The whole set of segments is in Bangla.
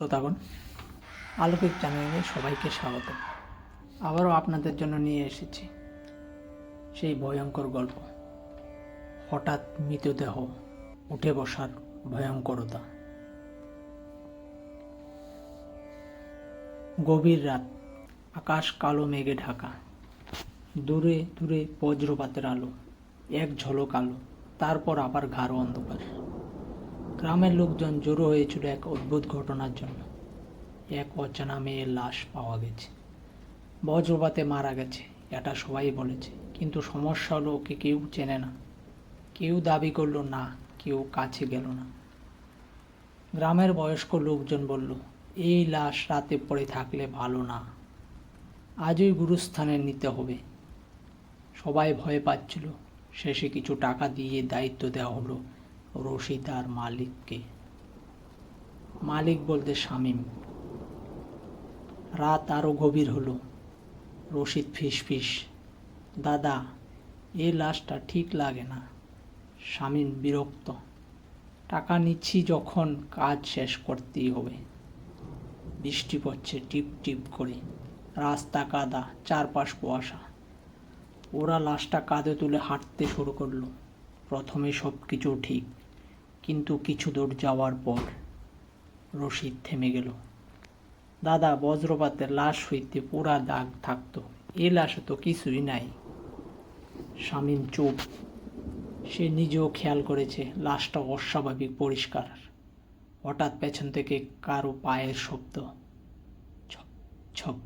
শ্রোতাগণ, আলৌকিক চ্যানেলে সবাইকে স্বাগত। আবারও আপনাদের জন্য নিয়ে এসেছি সেই ভয়ঙ্কর গল্প, হঠাৎ মৃতদেহ উঠে বসার ভয়ঙ্করতা। গভীর রাত, আকাশ কালো মেঘে ঢাকা, দূরে দূরে বজ্রপাতের আলো, এক ঝলক আলো, তারপর আবার গাঢ় অন্ধকার। গ্রামের লোকজন জড়ো হয়েছিল এক অদ্ভুত ঘটনার জন্য। এক অচেনা মেয়ের লাশ পাওয়া গেছে, বজ্রপাতে মারা গেছে, এটা সবাই বলেছে। কিন্তু সমস্যা হলো ওকে কেউ চেনে না। কেউ দাবি করলো না, কেউ কাছে গেল না। গ্রামের বয়স্ক লোকজন বলল, এই লাশ রাতে পড়ে থাকলে ভালো না, আজই গুরুস্থানে নিতে হবে। সবাই ভয় পাচ্ছিল। শেষে কিছু টাকা দিয়ে দায়িত্ব দেওয়া হলো রশিদ আর মালিককে। মালিক বলতে শামীম। রাত আরো গভীর হলো। রশিদ ফিস, দাদা, এই লাশটা ঠিক লাগে না। শামীম বিরক্ত, টাকা নিচ্ছি যখন, কাজ শেষ করতেই হবে। বৃষ্টি পড়ছে টিপ টিপ করে, রাস্তা কাদা, চারপাশ কুয়াশা। ওরা লাশটা কাঁধে তুলে হাঁটতে শুরু করলো। প্রথমে সব কিছু ঠিক, কিন্তু কিছু দূর যাওয়ার পর রশিদ থেমে গেল। দাদা, বজ্রপাতের লাশ হইতে পুরা দাগ থাকতো, এ লাশে তো কিছুই নাই। শামীম চুপ। সে নিজেও খেয়াল করেছে লাশটা অস্বাভাবিক পরিষ্কার। হঠাৎ পেছন থেকে কারো পায়ের শব্দ, ছপ ছপ।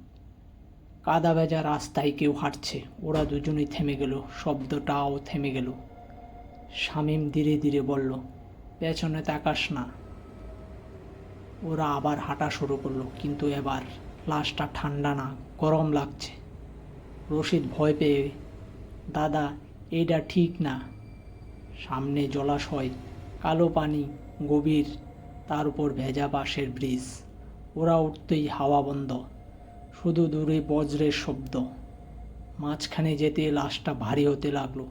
কাদা ভেজা রাস্তায় কেউ হাঁটছে। ওরা দুজনেই থেমে গেল, শব্দটাও থেমে গেল। শামীম ধীরে ধীরে বলল, পেছনে তাকাস না। ওরা আবার হাঁটা শুরু করলো, কিন্তু এবার লাশটা ঠান্ডা না, গরম লাগছে। রশিদ ভয় পেয়ে, দাদা, এইটা ঠিক না। সামনে জলাশয়, কালো পানি, গভীর, তার উপর ভেজা বাঁশের ব্রিজ। ওরা উঠতেই হাওয়া বন্ধ, শুধু দূরে বজ্রের শব্দ। মাঝখানে যেতে লাশটা ভারী হতে লাগলো।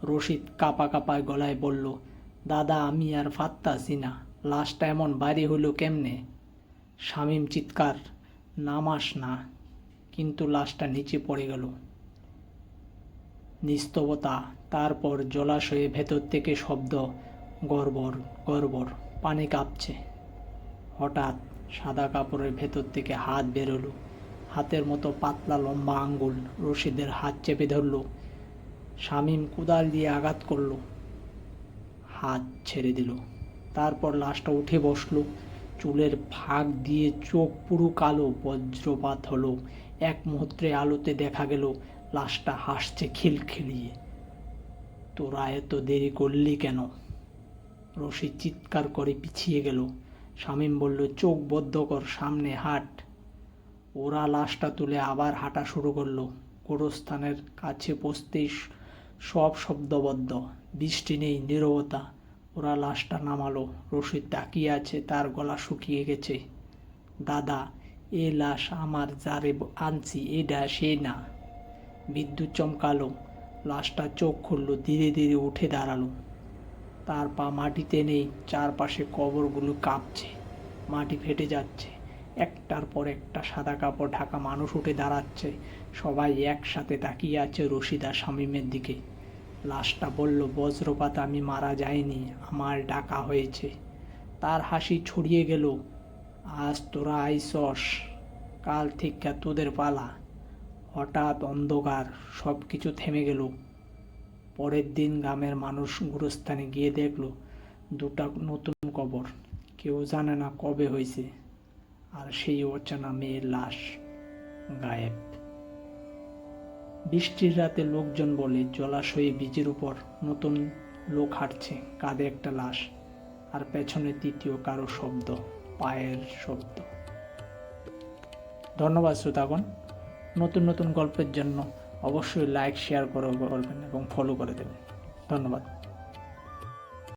রশিদ কাঁপা কাঁপা গলায় বলল, দাদা, আমি আর পারতাছি না, লাশটা এমন ভারী হলো কেমনে? শামীম চিৎকার, নামাস না। কিন্তু লাশটা নিচে পড়ে গেল। নিস্তবতা, তারপর জলাশয়ে ভেতর থেকে শব্দ, গড়বড় গড়বড়, পানি কাঁপছে। হঠাৎ সাদা কাপড়ের ভেতর থেকে হাত বেরোলো, হাতের মতো পাতলা লম্বা আঙ্গুল। রশিদের হাত চেপে ধরল। শামীম কোদাল দিয়ে আঘাত করলো, হাত ছেড়ে দিল। তারপর লাশটা উঠে বসলো। চুলের ফাঁক দিয়ে চোখ পুরো কালো। বজ্রপাত হলো। এক মুহূর্তে আলোতে দেখা গেল লাশটা হাসছে খিলখিলিয়ে। তোরা এত দেরি করলি কেন? রশিদ চিৎকার করে পিছিয়ে গেল। শামীম বলল, চোখ বদ্ধ কর, সামনে হাঁট। ওরা লাশটা তুলে আবার হাঁটা শুরু করলো। গোরস্থানের কাছে পৌঁছতেই সব শব্দবদ্ধ। বৃষ্টি নেই, নীরবতা। ওরা লাশটা নামালো। রশিদ তাকিয়ে আছে, তার গলা শুকিয়ে গেছে। দাদা, এ লাশ আমার, যারে আনছি এটা সে না। বিদ্যুৎ চমকালো। লাশটা চোখ খুলল, ধীরে ধীরে উঠে দাঁড়ালো। তার পা মাটিতে নেই। চারপাশে কবরগুলো কাঁপছে, মাটি ফেটে যাচ্ছে। একটার পর একটা সাদা কাপড় ঢাকা মানুষ উঠে দাঁড়াচ্ছে। সবাই একসাথে তাকিয়ে আছে রশিদ আর শামীমের দিকে। লাশটা বলল, বজ্রপাত আমি মারা যায়নি, আমার ডাকা হয়েছে। তার হাসি ছড়িয়ে গেল, আজ তোরা আইসস, কাল থেকে তোদের পালা। হঠাৎ অন্ধকার, সব কিছু থেমে গেল। পরের দিন গ্রামের মানুষ গুরুস্থানে গিয়ে দেখলো দুটা নতুন কবর। কেউ জানে না কবে হয়েছে। আর সেই অচেনা মেয়ের লাশ গায়েব। বৃষ্টির রাতে লোকজন বলে, জলাশয়ে বীজের উপর নতুন লোক হাঁটছে, কাঁধে একটা লাশ, আর পেছনে তৃতীয় কারো শব্দ, পায়ের শব্দ। ধন্যবাদ শ্রোতাগণ। নতুন নতুন গল্পের জন্য অবশ্যই লাইক, শেয়ার করবেন এবং ফলো করে দেবেন। ধন্যবাদ।